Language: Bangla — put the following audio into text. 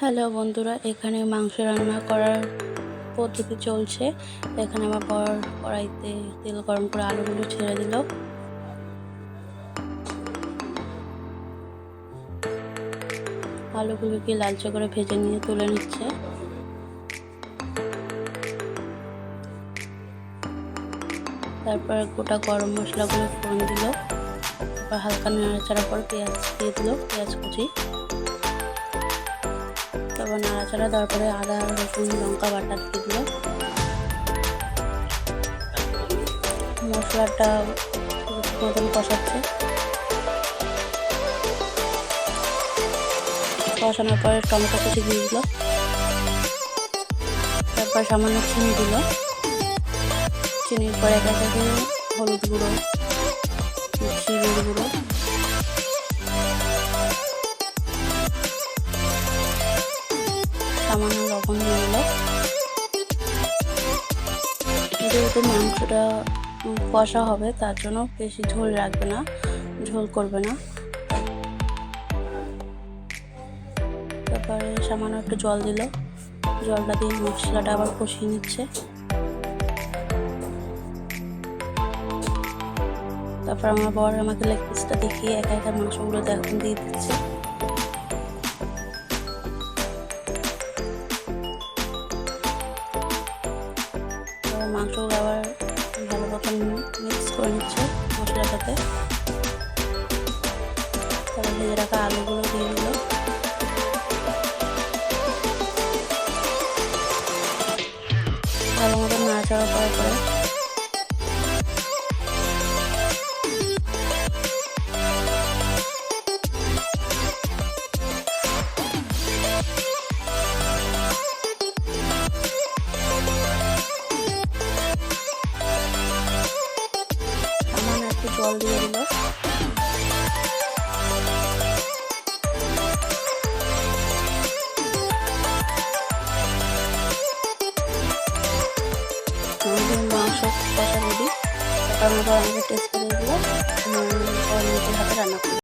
হ্যালো বন্ধুরা, এখানে মাংস রান্না করার পদ্ধতি চলছে। এখানে আমার বর কড়াইতে তেল গরম করে আলুগুলো ছেড়ে দিল। আলুগুলোকে লালচে করে ভেজে নিয়ে তুলে নিচ্ছে। তারপর গোটা গরম মশলাগুলো ফোড়ন দিল। তারপর হালকা নাড়াচাড়া করে পেঁয়াজ দিয়ে দিল, পেঁয়াজ কুচি। তারপর নাড়াচাড়া দেওয়ার পরে আদা রসুন লঙ্কা বাটা দিয়ে দিল। মশলাটা মতন কষাচ্ছে। কষানোর পরে টমেটো কুচি দিয়ে দিল। তারপর সামান্য চিনি দিল। চিনির পরে একে একে হলুদ গুঁড়ো, জিরের গুঁড়ো, সামান্য লবণ দিয়ে দিল। যেহেতু মাংসটা কষা হবে তার জন্য বেশি ঝোল রাখবে না, ঝোল করবে না। তারপরে সামান্য একটু জল দিল। জলটা দিয়ে মশলাটা আবার কষিয়ে নিচ্ছে। তারপর আমার বর আমাকে লেগ পিসটা দেখিয়ে একা একা মাংসগুলো দিয়ে দিচ্ছে। মাংসগুলো আবার ভালো মতন মিক্স করে নিচ্ছে মশলাটাতে। তারপর ভেজে রাখা আলুগুলো দিয়ে দিল। ভালো মতো নাড়াচাড়া করার পরে সামান্য একটু জল দিয়ে দিল। মাংস কষা রেডি। তারপর আমাকে টেস্ট করে দিল। নিজের হাতে রান্না করি।